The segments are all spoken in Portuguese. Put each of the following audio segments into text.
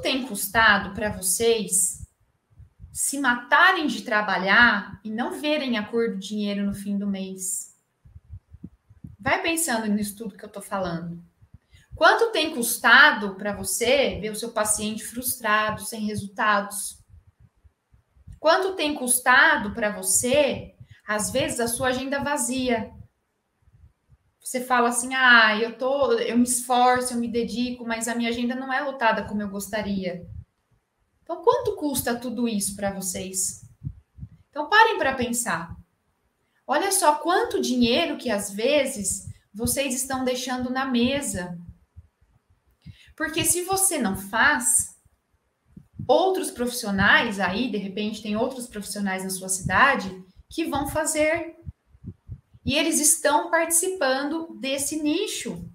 tem custado para vocês se matarem de trabalhar e não verem a cor do dinheiro no fim do mês? Vai pensando nisso tudo que eu tô falando. Quanto tem custado para você ver o seu paciente frustrado, sem resultados? Quanto tem custado para você, às vezes, a sua agenda vazia? Você fala assim, eu me esforço, eu me dedico, mas a minha agenda não é lotada como eu gostaria. Então, quanto custa tudo isso para vocês? Então, parem para pensar. Olha só quanto dinheiro que, às vezes, vocês estão deixando na mesa. Porque se você não faz, outros profissionais aí, de repente, tem outros profissionais na sua cidade que vão fazer. E eles estão participando desse nicho.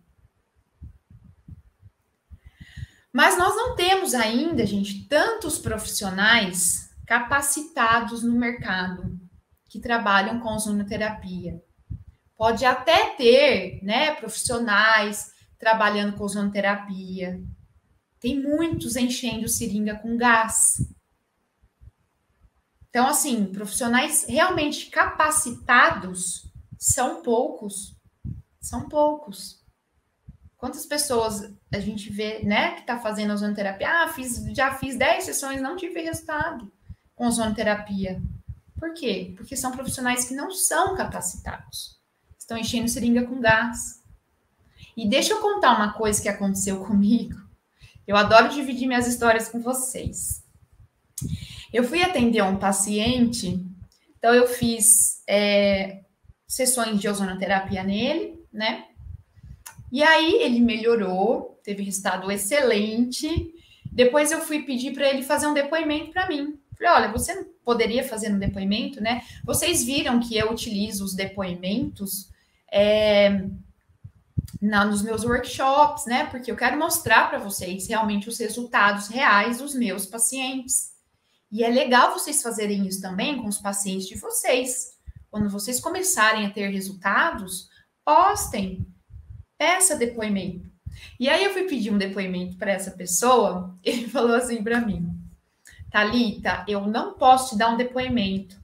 Mas nós não temos ainda, gente, tantos profissionais capacitados no mercado que trabalham com ozonoterapia. Pode até ter, né, profissionais trabalhando com ozonoterapia. Tem muitos enchendo seringa com gás. Então, assim, profissionais realmente capacitados são poucos. São poucos. Quantas pessoas a gente vê, né, que está fazendo ozonoterapia? Já fiz 10 sessões, não tive resultado com ozonoterapia. Por quê? Porque são profissionais que não são capacitados. Estão enchendo seringa com gás. E deixa eu contar uma coisa que aconteceu comigo. Eu adoro dividir minhas histórias com vocês. Eu fui atender um paciente, então eu fiz sessões de ozonoterapia nele, né? E aí ele melhorou, teve resultado excelente. Depois eu fui pedir para ele fazer um depoimento para mim. Falei, olha, você não poderia fazer um depoimento, né? Vocês viram que eu utilizo os depoimentos nos meus workshops, né? Porque eu quero mostrar para vocês realmente os resultados reais dos meus pacientes. E é legal vocês fazerem isso também com os pacientes de vocês. Quando vocês começarem a ter resultados, postem, peça depoimento. E aí eu fui pedir um depoimento para essa pessoa, ele falou assim para mim, Thalita, eu não posso te dar um depoimento.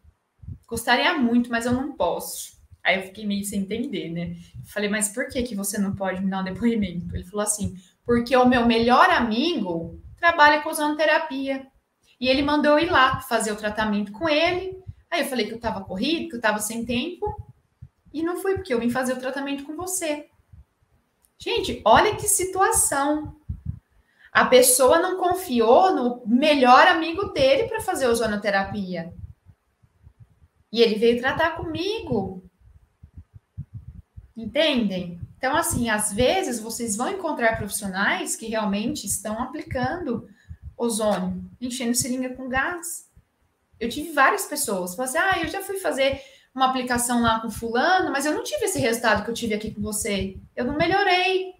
Gostaria muito, mas eu não posso. Aí eu fiquei meio sem entender, né? Falei, mas por que você não pode me dar um depoimento? Ele falou assim, porque o meu melhor amigo trabalha com ozonoterapia. E ele mandou eu ir lá fazer o tratamento com ele. Aí eu falei que eu estava corrido, que eu estava sem tempo. E não fui, porque eu vim fazer o tratamento com você. Gente, olha que situação. A pessoa não confiou no melhor amigo dele para fazer ozonoterapia. E ele veio tratar comigo. Entendem? Então, assim, às vezes vocês vão encontrar profissionais que realmente estão aplicando ozônio, enchendo seringa com gás. Eu tive várias pessoas que falaram assim, eu já fui fazer uma aplicação lá com fulano, mas eu não tive esse resultado que eu tive aqui com você. Eu não melhorei.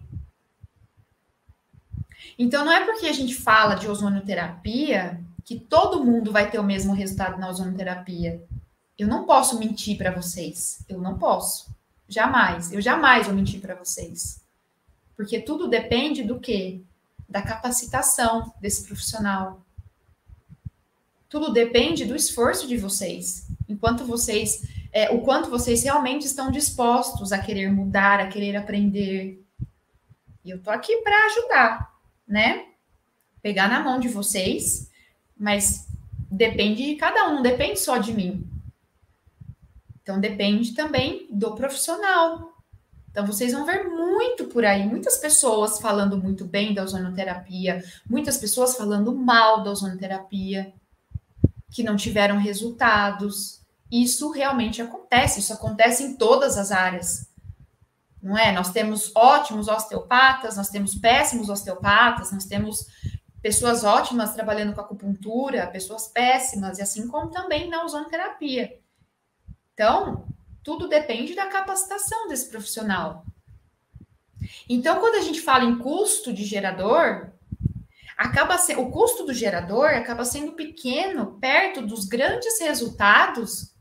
Então, não é porque a gente fala de ozonoterapia que todo mundo vai ter o mesmo resultado na ozonoterapia. Eu não posso mentir para vocês. Eu não posso. Jamais. Eu jamais vou mentir para vocês. Porque tudo depende do quê? Da capacitação desse profissional. Tudo depende do esforço de vocês. O quanto vocês realmente estão dispostos a querer mudar, a querer aprender. E eu tô aqui para ajudar, né? Pegar na mão de vocês, mas depende de cada um, não depende só de mim. Então depende também do profissional. Então, vocês vão ver muito por aí, muitas pessoas falando muito bem da ozonoterapia, muitas pessoas falando mal da ozonoterapia, que não tiveram resultados. Isso realmente acontece, isso acontece em todas as áreas, não é? Nós temos ótimos osteopatas, nós temos péssimos osteopatas, nós temos pessoas ótimas trabalhando com acupuntura, pessoas péssimas, e assim como também na ozonoterapia. Então, tudo depende da capacitação desse profissional. Então, quando a gente fala em custo de gerador, o custo do gerador acaba sendo pequeno perto dos grandes resultados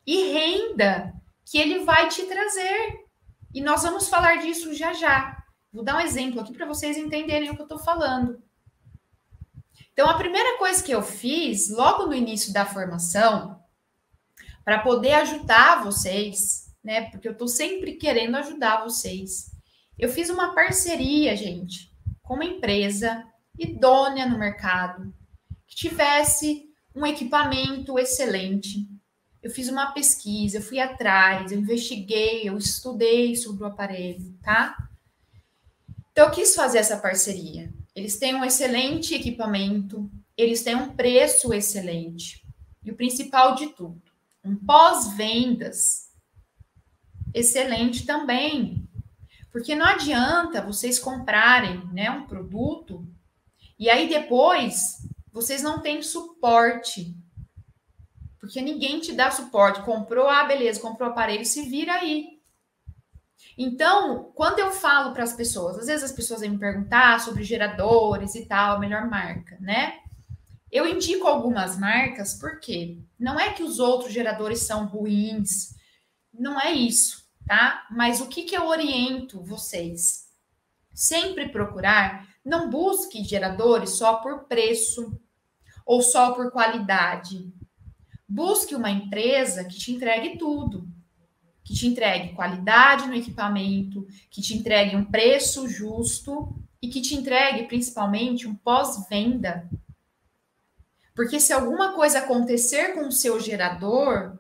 e renda que ele vai te trazer. E nós vamos falar disso já já. Vou dar um exemplo aqui para vocês entenderem o que eu estou falando. Então, a primeira coisa que eu fiz, logo no início da formação, para poder ajudar vocês, né? Porque eu estou sempre querendo ajudar vocês. Eu fiz uma parceria, gente, com uma empresa idônea no mercado, que tivesse um equipamento excelente. Eu fiz uma pesquisa, eu fui atrás, eu investiguei, eu estudei sobre o aparelho, tá? Então, eu quis fazer essa parceria. Eles têm um excelente equipamento, eles têm um preço excelente. E o principal de tudo, um pós-vendas excelente também. Porque não adianta vocês comprarem, né, um produto e aí depois vocês não têm suporte. Porque ninguém te dá suporte. Comprou, beleza, comprou o aparelho, se vira aí. Então, quando eu falo para as pessoas, às vezes as pessoas vêm me perguntar sobre geradores e tal, melhor marca, né? Eu indico algumas marcas porque não é que os outros geradores são ruins, não é isso, tá? Mas o que eu oriento vocês? Sempre procurar, não busque geradores só por preço ou só por qualidade. Busque uma empresa que te entregue tudo, que te entregue qualidade no equipamento, que te entregue um preço justo e que te entregue principalmente um pós-venda. Porque se alguma coisa acontecer com o seu gerador,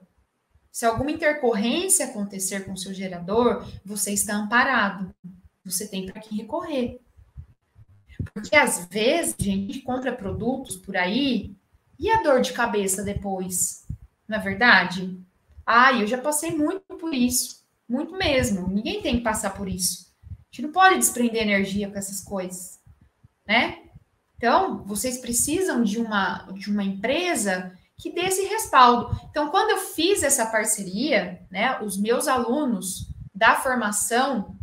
se alguma intercorrência acontecer com o seu gerador, você está amparado. Você tem para quem recorrer. Porque às vezes a gente compra produtos por aí e a dor de cabeça depois, não é verdade? Eu já passei muito por isso, muito mesmo. Ninguém tem que passar por isso. A gente não pode desprender energia com essas coisas, né? Então, vocês precisam de uma empresa que dê esse respaldo. Então, quando eu fiz essa parceria, né, os meus alunos da formação,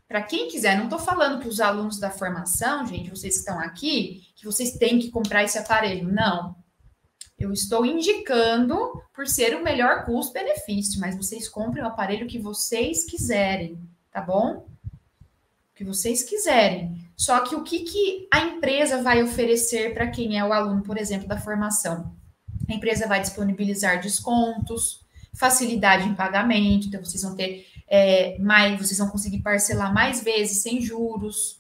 para quem quiser, não estou falando que os alunos da formação, gente, vocês que estão aqui, que vocês têm que comprar esse aparelho. Não. Eu estou indicando por ser o melhor custo-benefício, mas vocês comprem o aparelho que vocês quiserem, tá bom? O que vocês quiserem. Só que o que a empresa vai oferecer para quem é o aluno, por exemplo, da formação? A empresa vai disponibilizar descontos, facilidade em pagamento, então vocês vão ter vocês vão conseguir parcelar mais vezes sem juros.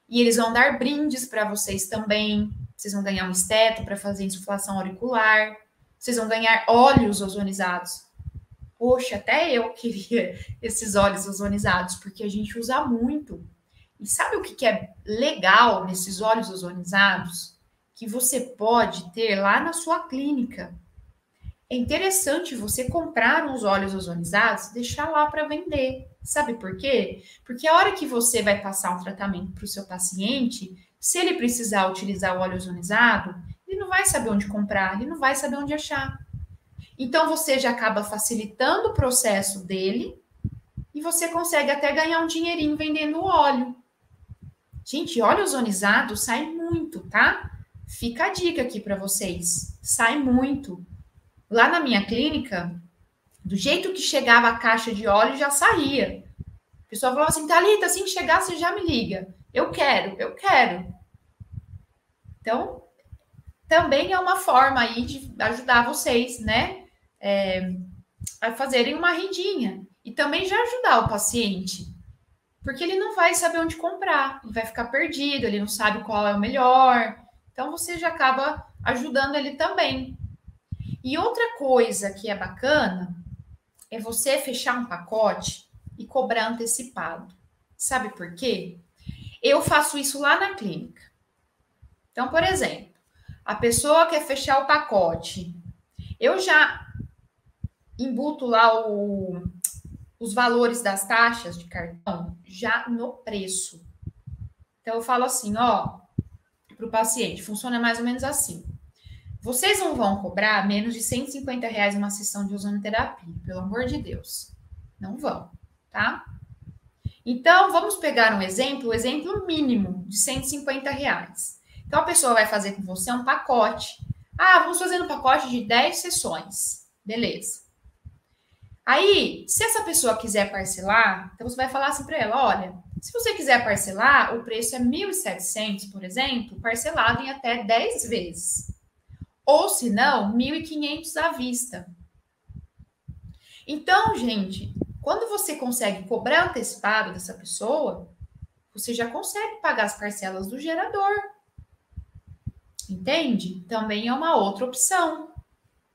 E eles vão dar brindes para vocês também. Vocês vão ganhar um esteto para fazer insuflação auricular. Vocês vão ganhar óleos ozonizados. Poxa, até eu queria esses óleos ozonizados, porque a gente usa muito. E sabe o que é legal nesses óleos ozonizados? Que você pode ter lá na sua clínica. É interessante você comprar uns óleos ozonizados e deixar lá para vender. Sabe por quê? Porque a hora que você vai passar um tratamento para o seu paciente, se ele precisar utilizar o óleo ozonizado, ele não vai saber onde comprar, ele não vai saber onde achar. Então, você já acaba facilitando o processo dele e você consegue até ganhar um dinheirinho vendendo o óleo. Gente, óleo ozonizado sai muito, tá? Fica a dica aqui para vocês. Sai muito. Lá na minha clínica, do jeito que chegava a caixa de óleo, já saía. A pessoa falava assim, Thalita, assim que chegar, você já me liga. Eu quero. Então, também é uma forma aí de ajudar vocês, né? A fazerem uma rendinha. E também já ajudar o paciente. Porque ele não vai saber onde comprar. Ele vai ficar perdido, ele não sabe qual é o melhor. Então, você já acaba ajudando ele também. E outra coisa que é bacana é você fechar um pacote e cobrar antecipado. Sabe por quê? Eu faço isso lá na clínica. Então, por exemplo, a pessoa quer fechar o pacote. Eu já embuto lá os valores das taxas de cartão já no preço. Então, eu falo assim, para o paciente, funciona mais ou menos assim. Vocês não vão cobrar menos de R$150 uma sessão de ozonoterapia, pelo amor de Deus. Não vão, tá? Então, vamos pegar um exemplo, o exemplo mínimo de R$150. Então, a pessoa vai fazer com você um pacote. Vamos fazer um pacote de 10 sessões. Beleza. Aí, se essa pessoa quiser parcelar, então você vai falar assim para ela, olha, Se você quiser parcelar, o preço é R$ 1.700, por exemplo, parcelado em até 10 vezes. Ou, se não, R$ 1.500 à vista. Então, gente, quando você consegue cobrar antecipado dessa pessoa, você já consegue pagar as parcelas do gerador. Entende? Também é uma outra opção.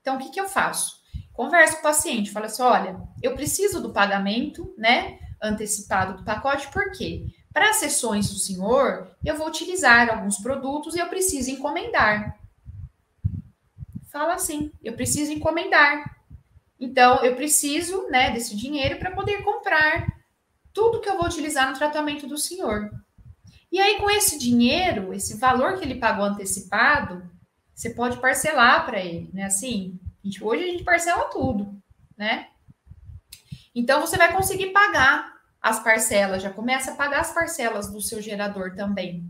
Então, o que eu faço? Converso com o paciente, falo assim, olha, eu preciso do pagamento, né, antecipado do pacote, por quê? Para as sessões do senhor, eu vou utilizar alguns produtos e eu preciso encomendar. Fala assim, eu preciso encomendar. Então, eu preciso, né, desse dinheiro para poder comprar tudo que eu vou utilizar no tratamento do senhor. E aí, com esse dinheiro, esse valor que ele pagou antecipado, você pode parcelar para ele, né? Assim, hoje a gente parcela tudo, né? Então, você vai conseguir pagar as parcelas, já começa a pagar as parcelas do seu gerador também.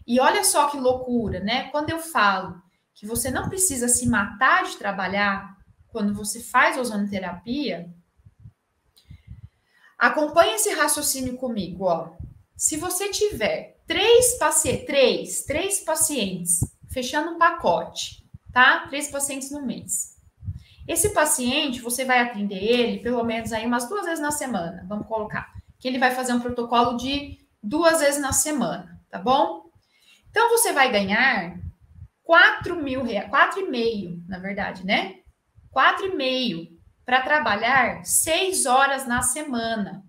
E olha só que loucura, né? Quando eu falo que você não precisa se matar de trabalhar quando você faz ozonoterapia, acompanhe esse raciocínio comigo, ó. Se você tiver três pacientes fechando um pacote, tá? 3 pacientes no mês. Esse paciente, você vai atender ele pelo menos aí umas 2 vezes na semana, vamos colocar. Que ele vai fazer um protocolo de 2 vezes na semana, tá bom? Então, você vai ganhar R$ 4.500, na verdade, né? 4.500 para trabalhar 6 horas na semana.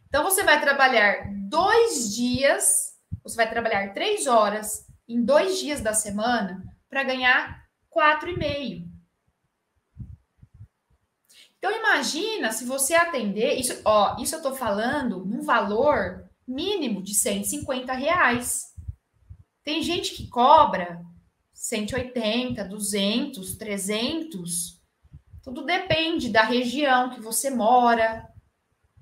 Então, você vai trabalhar 2 dias, você vai trabalhar 3 horas em 2 dias da semana para ganhar 4.500. Então, imagina se você atender, isso eu estou falando num valor mínimo de R$ 150. Tem gente que cobra 180, 200, 300. Tudo depende da região que você mora,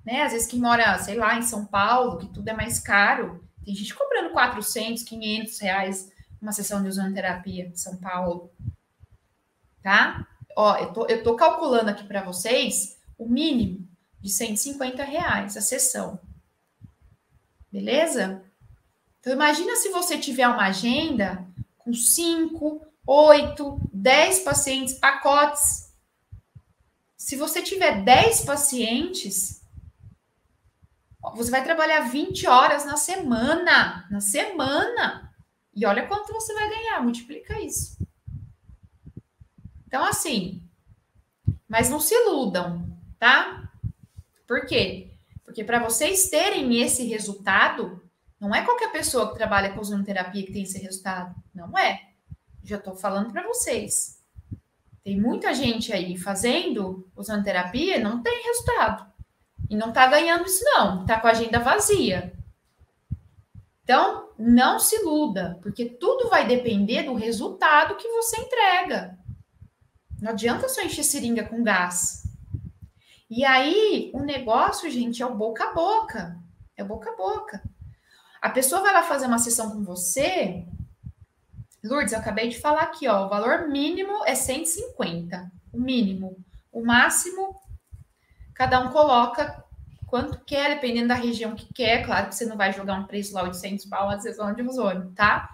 né? Às vezes quem mora, sei lá, em São Paulo, que tudo é mais caro, tem gente cobrando 400, 500 reais uma sessão de ozonoterapia em São Paulo, tá? Ó, eu tô calculando aqui para vocês o mínimo de R$ 150 a sessão. Beleza? Então, imagina se você tiver uma agenda com 5, 8, 10 pacientes, pacotes. Se você tiver 10 pacientes, você vai trabalhar 20 horas na semana. Na semana. E olha quanto você vai ganhar, multiplica isso. Então, assim, mas não se iludam, tá? Por quê? Porque para vocês terem esse resultado, não é qualquer pessoa que trabalha com ozonoterapia que tem esse resultado. Não é. Já estou falando para vocês. Tem muita gente aí fazendo ozonoterapia e não tem resultado. E não está ganhando isso, não. Está com a agenda vazia. Então, não se iluda, porque tudo vai depender do resultado que você entrega. Não adianta só encher seringa com gás. E aí, o negócio, gente, é o boca a boca. É o boca a boca. A pessoa vai lá fazer uma sessão com você. Lourdes, eu acabei de falar aqui, ó. O valor mínimo é 150. O mínimo. O máximo, cada um coloca quanto quer, dependendo da região que quer. Claro que você não vai jogar um preço lá, 800 pau, na sessão de ozônio, tá?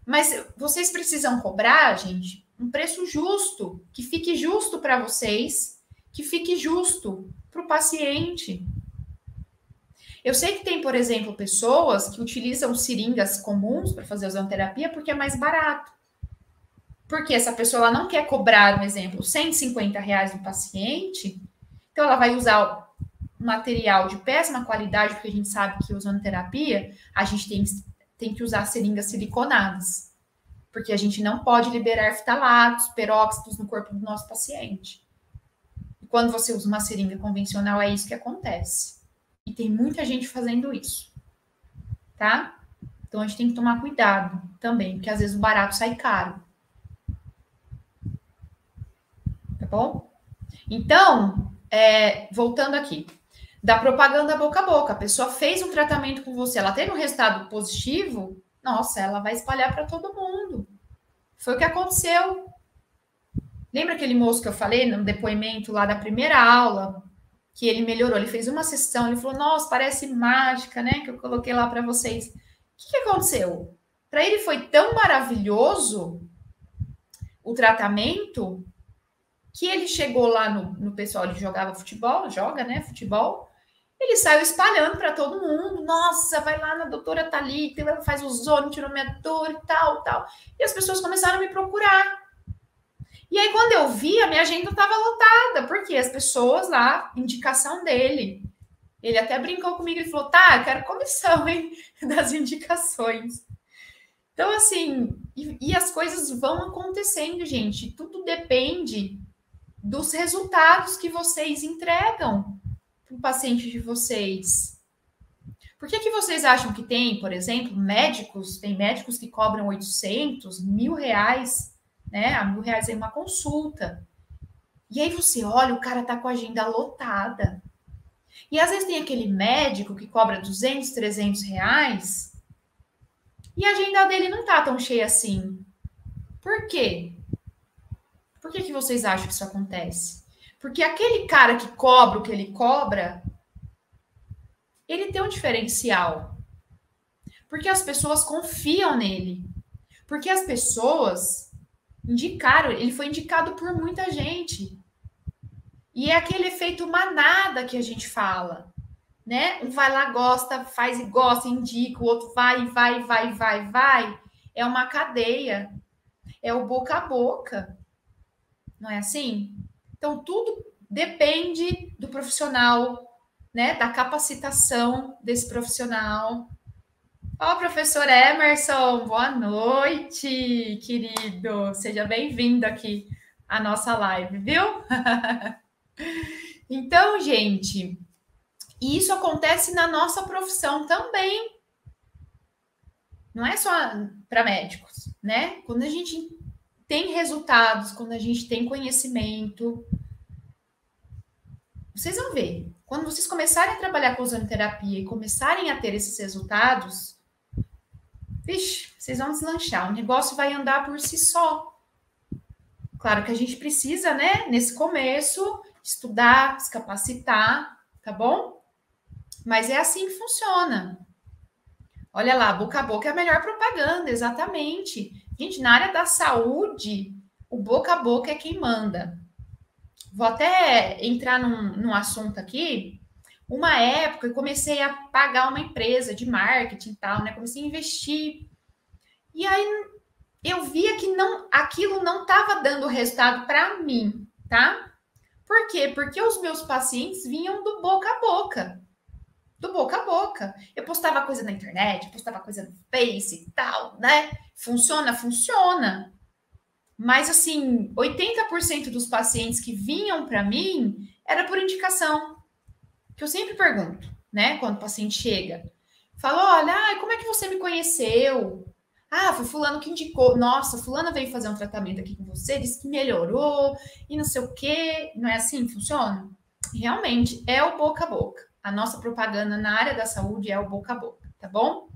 Mas vocês precisam cobrar, gente, um preço justo, que fique justo para vocês, que fique justo para o paciente. Eu sei que tem, por exemplo, pessoas que utilizam seringas comuns para fazer ozonoterapia porque é mais barato. Porque essa pessoa ela não quer cobrar, um exemplo, R$ 150 do paciente, então ela vai usar material de péssima qualidade, porque a gente sabe que ozonoterapia, a gente tem que usar seringas siliconadas, porque a gente não pode liberar ftalatos, peróxidos no corpo do nosso paciente. E quando você usa uma seringa convencional, é isso que acontece. E tem muita gente fazendo isso, tá? Então, a gente tem que tomar cuidado também, porque às vezes o barato sai caro. Tá bom? Então, voltando aqui. Da propaganda boca a boca. A pessoa fez um tratamento com você, ela teve um resultado positivo, nossa, ela vai espalhar para todo mundo. Foi o que aconteceu. Lembra aquele moço que eu falei no depoimento lá da primeira aula? que ele melhorou. Ele fez uma sessão, ele falou, nossa, parece mágica, né? Que eu coloquei lá para vocês. O que aconteceu? Para ele foi tão maravilhoso o tratamento que ele chegou lá no pessoal, ele jogava futebol, joga, né? Futebol. Ele saiu espalhando para todo mundo. Nossa, vai lá na doutora Thalita, ela faz ozônio, tiromeador e tal, tal. E as pessoas começaram a me procurar. E aí, quando eu vi, a minha agenda estava lotada, porque as pessoas lá, indicação dele. Ele até brincou comigo, ele falou, tá, eu quero comissão, hein, das indicações. Então, assim, e as coisas vão acontecendo, gente. Tudo depende dos resultados que vocês entregam para o paciente de vocês. Por que vocês acham que tem, por exemplo, médicos, tem médicos que cobram 800, R$1.000, né? A R$1.000 em uma consulta. E aí você olha, o cara tá com a agenda lotada. E às vezes tem aquele médico que cobra 200, R$300 e a agenda dele não tá tão cheia assim. Por quê? Por que vocês acham que isso acontece? Porque aquele cara que cobra o que ele cobra, ele tem um diferencial. Porque as pessoas confiam nele. Porque as pessoas indicaram, ele foi indicado por muita gente. E é aquele efeito manada que a gente fala, né? Um vai lá, gosta, faz e gosta, indica, o outro vai. É uma cadeia. É o boca a boca. Não é assim? Então, tudo depende do profissional, né? Da capacitação desse profissional. Ó, professor Emerson, boa noite, querido. Seja bem-vindo aqui à nossa live, viu? Então, gente, isso acontece na nossa profissão também. Não é só para médicos, né? Quando a gente tem resultados, quando a gente tem conhecimento, vocês vão ver. Quando vocês começarem a trabalhar com ozonoterapia e começarem a ter esses resultados, vixe, vocês vão deslanchar. O negócio vai andar por si só. Claro que a gente precisa, né, nesse começo, estudar, se capacitar, tá bom? Mas é assim que funciona. Olha lá, boca a boca é a melhor propaganda, exatamente. Gente, na área da saúde, o boca a boca é quem manda. Vou até entrar num assunto aqui. Uma época eu comecei a pagar uma empresa de marketing e tal, né? Comecei a investir. E aí eu via que aquilo não estava dando resultado para mim, tá? Por quê? Porque os meus pacientes vinham do boca a boca. Do boca a boca. Eu postava coisa na internet, postava coisa no Face e tal, né? Funciona, funciona. Mas, assim, 80% dos pacientes que vinham para mim era por indicação. Que eu sempre pergunto, né? Quando o paciente chega. Fala, olha, como é que você me conheceu? Ah, foi fulano que indicou. Nossa, fulana veio fazer um tratamento aqui com você, disse que melhorou e não sei o quê. Não é assim que funciona? Realmente, é o boca a boca. A nossa propaganda na área da saúde é o boca a boca, tá bom?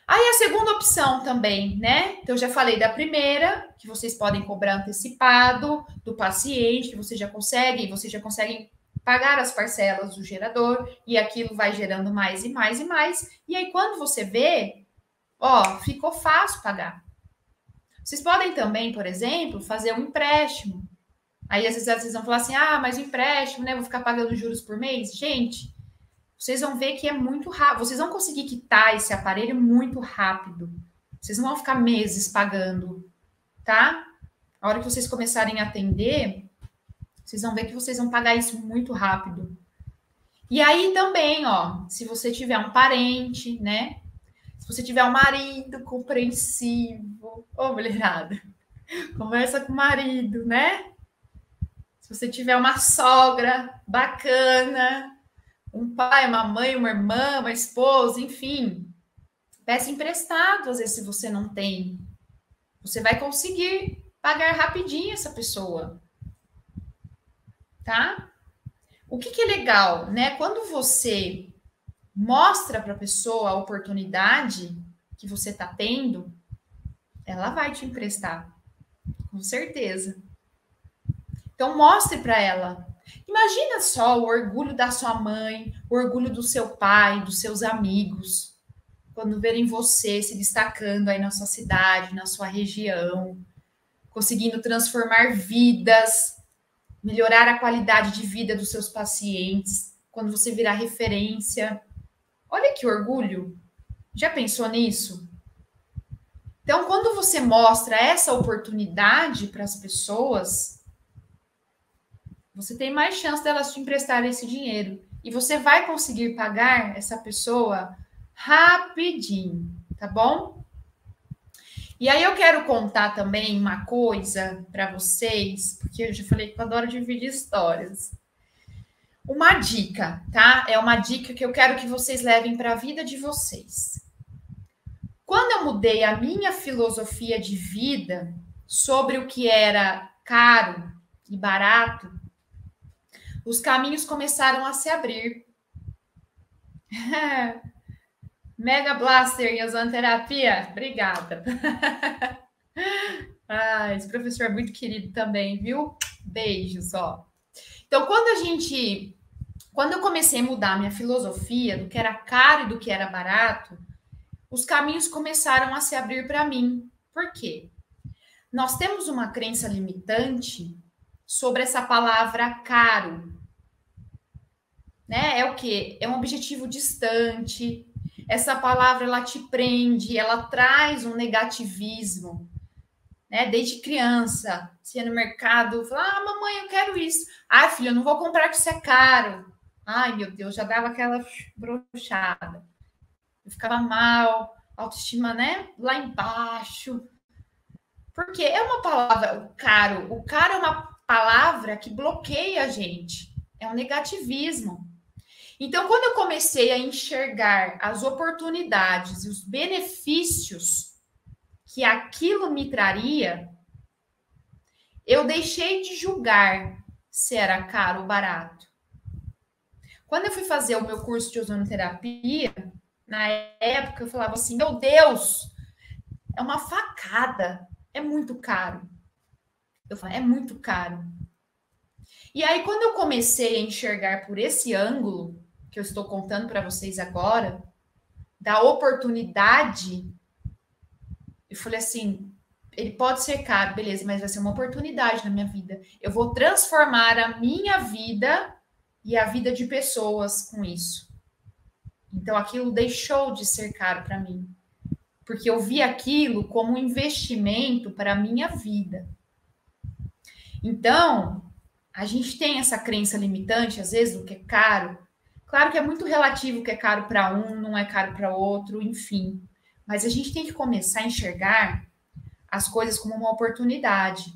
Aí a segunda opção também, né? Então, eu já falei da primeira, que vocês podem cobrar antecipado do paciente, que vocês já conseguem pagar as parcelas do gerador, e aquilo vai gerando mais e mais e mais. E aí, quando você vê, ó, ficou fácil pagar. Vocês podem também, por exemplo, fazer um empréstimo. Aí, às vezes, vocês vão falar assim, mas o empréstimo, né? Vou ficar pagando juros por mês. Gente, vocês vão ver que é muito rápido. Vocês vão conseguir quitar esse aparelho muito rápido. Vocês não vão ficar meses pagando, tá? A hora que vocês começarem a atender, vocês vão ver que vocês vão pagar isso muito rápido. E aí também, ó, se você tiver um parente, né? Se você tiver um marido compreensivo, mulherada, conversa com o marido, né? Se você tiver uma sogra bacana, um pai, uma mãe, uma irmã, uma esposa, enfim, peça emprestado, às vezes, se você não tem. Você vai conseguir pagar rapidinho essa pessoa. Tá? O que é legal, né? Quando você mostra para a pessoa a oportunidade que você está tendo, ela vai te emprestar, com certeza. Então, mostre para ela. Imagina só o orgulho da sua mãe, o orgulho do seu pai, dos seus amigos, quando verem você se destacando aí na sua cidade, na sua região, conseguindo transformar vidas, melhorar a qualidade de vida dos seus pacientes, quando você virar referência. Olha que orgulho! Já pensou nisso? Então, quando você mostra essa oportunidade para as pessoas, você tem mais chance delas te emprestarem esse dinheiro. E você vai conseguir pagar essa pessoa rapidinho, tá bom? E aí eu quero contar também uma coisa para vocês, porque eu já falei que eu adoro dividir histórias. Uma dica, tá? É uma dica que eu quero que vocês levem para a vida de vocês. Quando eu mudei a minha filosofia de vida sobre o que era caro e barato, os caminhos começaram a se abrir. Mega Blaster em ozonoterapia, obrigada. Esse professor é muito querido também, viu? Beijos, ó. Então, quando eu comecei a mudar a minha filosofia do que era caro e do que era barato, os caminhos começaram a se abrir para mim. Por quê? Nós temos uma crença limitante sobre essa palavra caro. Né? É o quê? É um objetivo distante. Essa palavra, ela te prende, ela traz um negativismo. Né? Desde criança, você ia no mercado, fala, mamãe, eu quero isso. Filho, eu não vou comprar que isso é caro. Ai, meu Deus, já dava aquela brochada. Eu ficava mal, autoestima, né? Lá embaixo. Porque é uma palavra, o caro. O caro é uma palavra que bloqueia a gente. É um negativismo. Então, quando eu comecei a enxergar as oportunidades e os benefícios que aquilo me traria, eu deixei de julgar se era caro ou barato. Quando eu fui fazer o meu curso de ozonoterapia, na época eu falava assim, meu Deus, é uma facada, é muito caro. Eu falei, é muito caro. E aí, quando eu comecei a enxergar por esse ângulo, que eu estou contando para vocês agora, da oportunidade, eu falei assim, ele pode ser caro, beleza, mas vai ser uma oportunidade na minha vida. Eu vou transformar a minha vida e a vida de pessoas com isso. Então, aquilo deixou de ser caro para mim, porque eu vi aquilo como um investimento para a minha vida. Então, a gente tem essa crença limitante, às vezes, do que é caro. Claro que é muito relativo o que é caro para um, não é caro para outro, enfim. Mas a gente tem que começar a enxergar as coisas como uma oportunidade.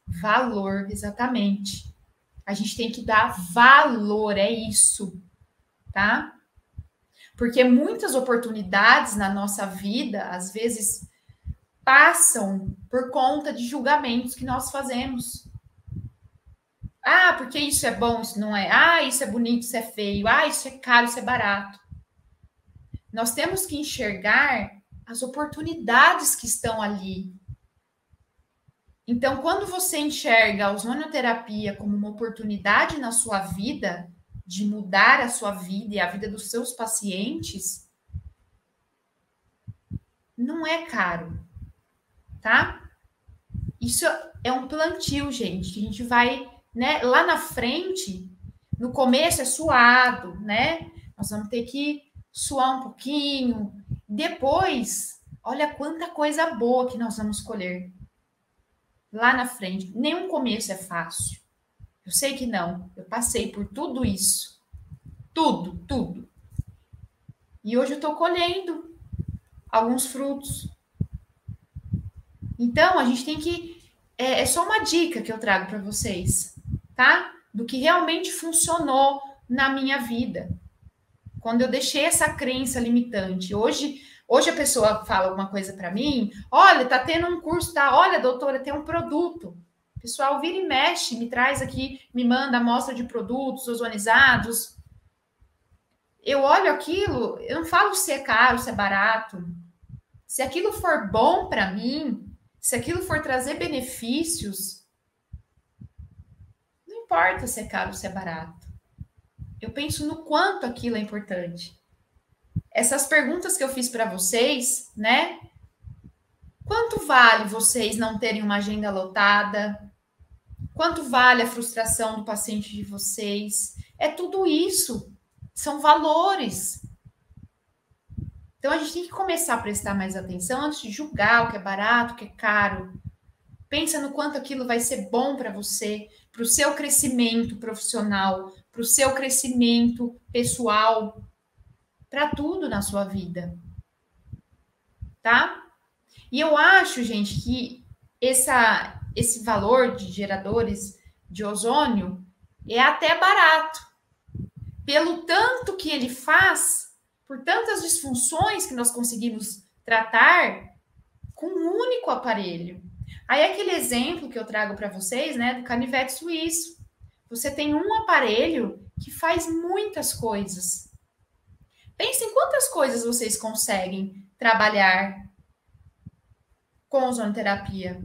Valor, exatamente. A gente tem que dar valor, é isso, tá? Porque muitas oportunidades na nossa vida, às vezes, passam por conta de julgamentos que nós fazemos. Porque isso é bom, isso não é. Isso é bonito, isso é feio. Isso é caro, isso é barato. Nós temos que enxergar as oportunidades que estão ali. Então, quando você enxerga a ozonoterapia como uma oportunidade na sua vida, de mudar a sua vida e a vida dos seus pacientes, não é caro, tá? Isso é um plantio, gente, que a gente vai, né, lá na frente, no começo é suado, né? Nós vamos ter que suar um pouquinho. Depois, olha quanta coisa boa que nós vamos colher lá na frente. Nenhum começo é fácil. Eu sei que não. Eu passei por tudo isso. Tudo. E hoje eu estou colhendo alguns frutos. Então, a gente tem que... É só uma dica que eu trago para vocês, tá? Do que realmente funcionou na minha vida. Quando eu deixei essa crença limitante. Hoje a pessoa fala alguma coisa para mim. Olha, tá tendo um curso, tá? Olha, doutora, tem um produto. O pessoal vira e mexe, me traz aqui, me manda amostra de produtos ozonizados. Eu olho aquilo, eu não falo se é caro, se é barato. Se aquilo for bom para mim, se aquilo for trazer benefícios, não importa se é caro ou se é barato. Eu penso no quanto aquilo é importante. Essas perguntas que eu fiz para vocês, né? Quanto vale vocês não terem uma agenda lotada? Quanto vale a frustração do paciente de vocês? É tudo isso. São valores. Então, a gente tem que começar a prestar mais atenção antes de julgar o que é barato, o que é caro. Pensa no quanto aquilo vai ser bom para você, para o seu crescimento profissional, para o seu crescimento pessoal, para tudo na sua vida. Tá? E eu acho, gente, que esse valor de geradores de ozônio é até barato. Pelo tanto que ele faz, por tantas disfunções que nós conseguimos tratar com um único aparelho. Aí aquele exemplo que eu trago para vocês, né, do canivete suíço. Você tem um aparelho que faz muitas coisas. Pensem quantas coisas vocês conseguem trabalhar com ozonoterapia.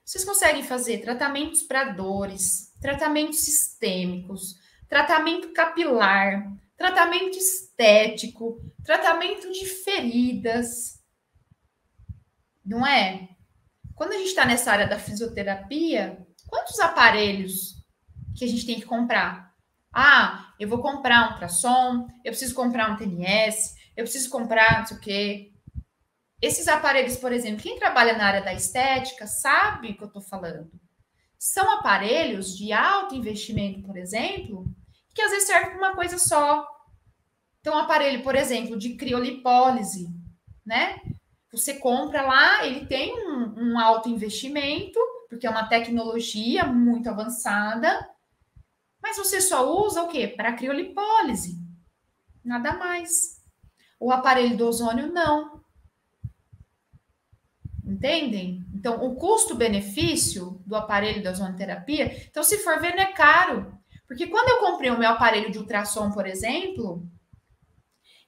Vocês conseguem fazer tratamentos para dores, tratamentos sistêmicos, tratamento capilar, tratamento estético, tratamento de feridas. Não é? Quando a gente está nessa área da fisioterapia, quantos aparelhos que a gente tem que comprar? Ah, eu vou comprar um ultrassom, eu preciso comprar um TNS, eu preciso comprar não sei o quê. Esses aparelhos, por exemplo, quem trabalha na área da estética sabe o que eu estou falando. São aparelhos de alto investimento, por exemplo, que às vezes servem para uma coisa só. Então, um aparelho, por exemplo, de criolipólise, né? Você compra lá, ele tem um alto investimento, porque é uma tecnologia muito avançada, mas você só usa o quê? Para criolipólise. Nada mais. O aparelho do ozônio, não. Entendem? Então, o custo-benefício do aparelho da ozonoterapia, então, se for ver, não é caro. Porque quando eu comprei o meu aparelho de ultrassom, por exemplo,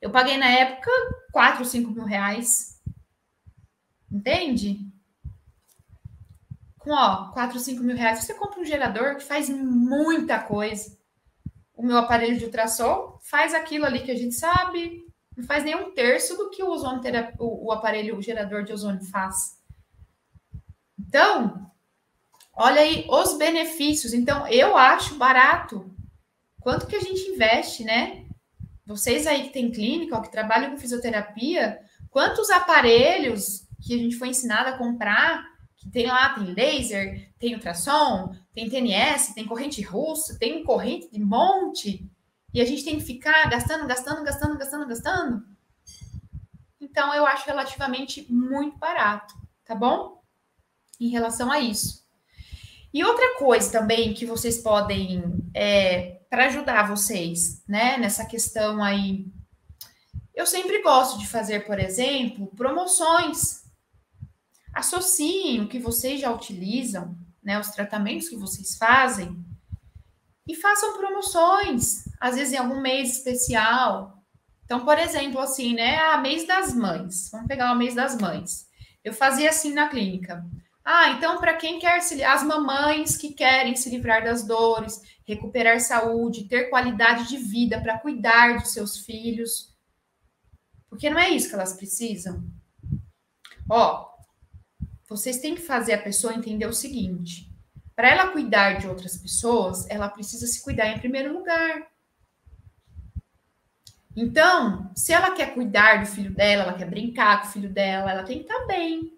eu paguei na época 4 ou 5 mil reais. Entende? Com, 4 ou 5 mil reais, você compra um gerador que faz muita coisa. O meu aparelho de ultrassom faz aquilo ali que a gente sabe, não faz nem um terço do que o aparelho, o gerador de ozônio faz. Então, olha aí os benefícios. Então, eu acho barato. Quanto que a gente investe, né? Vocês aí que têm clínica, que trabalham com fisioterapia, quantos aparelhos que a gente foi ensinado a comprar, que tem lá, tem laser, tem ultrassom, tem TNS, tem corrente russa, tem corrente de monte, e a gente tem que ficar gastando. Então, eu acho relativamente muito barato, tá bom? Em relação a isso. E outra coisa também que vocês podem, para ajudar vocês, né, nessa questão aí, eu sempre gosto de fazer, por exemplo, promoções. Associem o que vocês já utilizam, né, os tratamentos que vocês fazem, e façam promoções, às vezes em algum mês especial. Então, por exemplo, assim, né, mês das mães. Vamos pegar o mês das mães. Eu fazia assim na clínica. Então, para quem quer as mamães que querem se livrar das dores, recuperar saúde, ter qualidade de vida para cuidar dos seus filhos, porque não é isso que elas precisam. Vocês têm que fazer a pessoa entender o seguinte: para ela cuidar de outras pessoas, ela precisa se cuidar em primeiro lugar. Então, se ela quer cuidar do filho dela, ela quer brincar com o filho dela, ela tem que estar bem.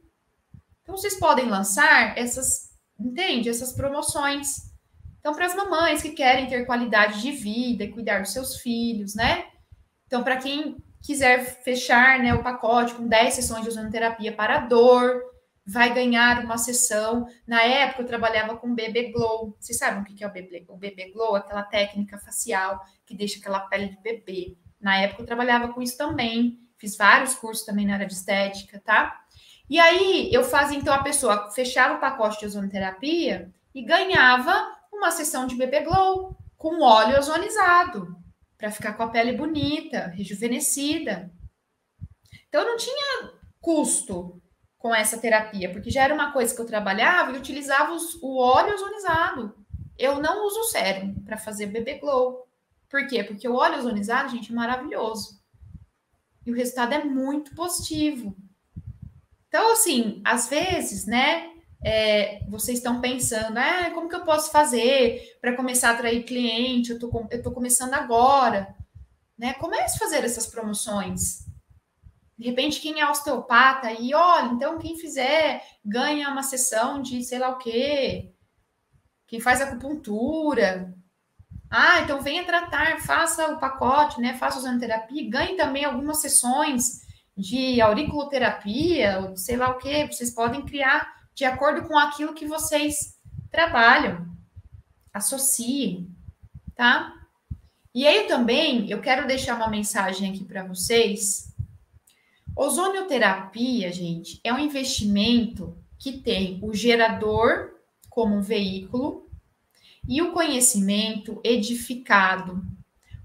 Então, vocês podem lançar essas promoções. Então, para as mamães que querem ter qualidade de vida e cuidar dos seus filhos, né? Então, para quem quiser fechar, né, o pacote com 10 sessões de ozonoterapia para dor, vai ganhar uma sessão. Na época, eu trabalhava com Bebê Glow. Vocês sabem o que é o Bebê Glow? Aquela técnica facial que deixa aquela pele de bebê. Na época, eu trabalhava com isso também. Fiz vários cursos também na área de estética, tá? E aí, eu fazia, então, a pessoa fechava o pacote de ozonoterapia e ganhava uma sessão de Bebê Glow com óleo ozonizado, para ficar com a pele bonita, rejuvenescida. Então, eu não tinha custo com essa terapia, porque já era uma coisa que eu trabalhava e utilizava o óleo ozonizado. Eu não uso o sérum para fazer bebê glow. Por quê? Porque o óleo ozonizado, gente, é maravilhoso. E o resultado é muito positivo. Então, assim, às vezes, né, vocês estão pensando, como que eu posso fazer para começar a atrair cliente? Eu tô começando agora, né? Comece a fazer essas promoções. De repente, quem é osteopata e olha, então quem fizer ganha uma sessão de sei lá o quê. Quem faz acupuntura. Então venha tratar, faça o pacote, né? Faça ozonoterapia e ganhe também algumas sessões de auriculoterapia, ou sei lá o quê. Vocês podem criar de acordo com aquilo que vocês trabalham. Associem, tá? E aí também eu quero deixar uma mensagem aqui para vocês. Ozonioterapia, gente, é um investimento que tem o gerador como um veículo e o conhecimento edificado,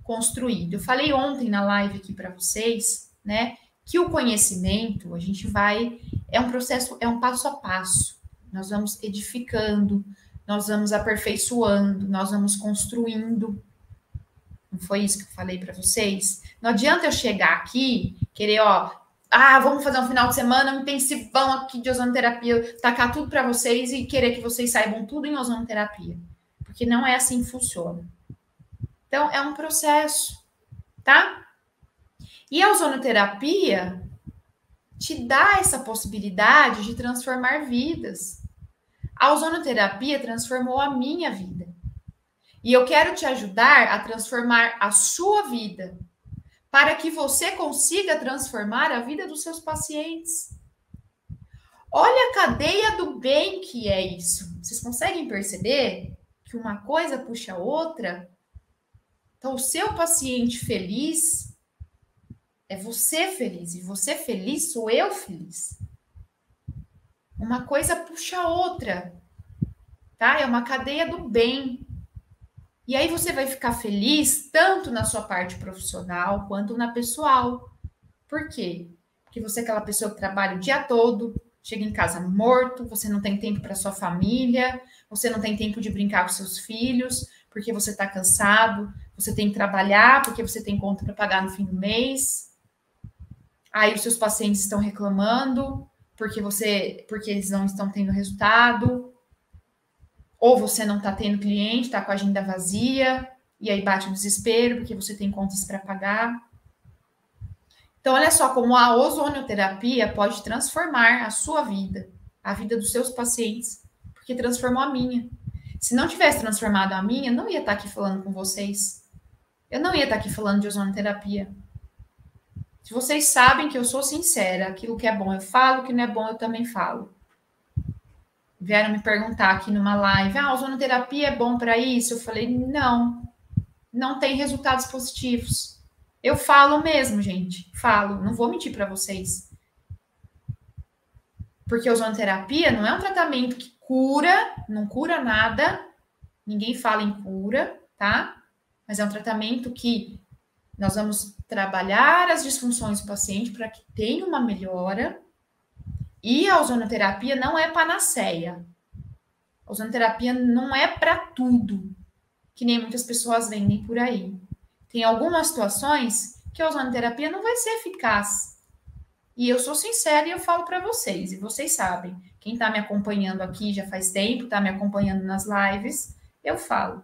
construído. Eu falei ontem na live aqui para vocês, né, que o conhecimento, a gente vai, é um processo, é um passo a passo. Nós vamos edificando, nós vamos aperfeiçoando, nós vamos construindo. Não foi isso que eu falei para vocês? Não adianta eu chegar aqui, querer, vamos fazer um final de semana um intensivão aqui de ozonoterapia, tacar tudo para vocês e querer que vocês saibam tudo em ozonoterapia. Porque não é assim que funciona. Então, é um processo, tá? E a ozonoterapia te dá essa possibilidade de transformar vidas. A ozonoterapia transformou a minha vida. E eu quero te ajudar a transformar a sua vida, para que você consiga transformar a vida dos seus pacientes. Olha a cadeia do bem que é isso. Vocês conseguem perceber que uma coisa puxa a outra? Então, o seu paciente feliz é você feliz, e você feliz sou eu feliz. Uma coisa puxa a outra, tá? É uma cadeia do bem. E aí você vai ficar feliz tanto na sua parte profissional quanto na pessoal. Por quê? Porque você é aquela pessoa que trabalha o dia todo, chega em casa morto, você não tem tempo para sua família, você não tem tempo de brincar com seus filhos, porque você está cansado, você tem que trabalhar, porque você tem conta para pagar no fim do mês. Aí os seus pacientes estão reclamando, porque eles não estão tendo resultado. Ou você não está tendo cliente, está com a agenda vazia, e aí bate o desespero, porque você tem contas para pagar. Então, olha só como a ozonioterapia pode transformar a sua vida, a vida dos seus pacientes, porque transformou a minha. Se não tivesse transformado a minha, eu não ia estar aqui falando com vocês. Eu não ia estar aqui falando de ozonoterapia. Se vocês sabem que eu sou sincera, aquilo que é bom eu falo, o que não é bom eu também falo. Vieram me perguntar aqui numa live, a ozonoterapia é bom para isso? Eu falei, não tem resultados positivos. Eu falo mesmo, gente, falo, não vou mentir para vocês. Porque a ozonoterapia não é um tratamento que cura, não cura nada, ninguém fala em cura, tá? Mas é um tratamento que nós vamos trabalhar as disfunções do paciente para que tenha uma melhora. E a ozonoterapia não é panaceia. A ozonoterapia não é para tudo, que nem muitas pessoas vendem por aí. Tem algumas situações que a ozonoterapia não vai ser eficaz. E eu sou sincera e eu falo para vocês, e vocês sabem. Quem está me acompanhando aqui já faz tempo, está me acompanhando nas lives, eu falo.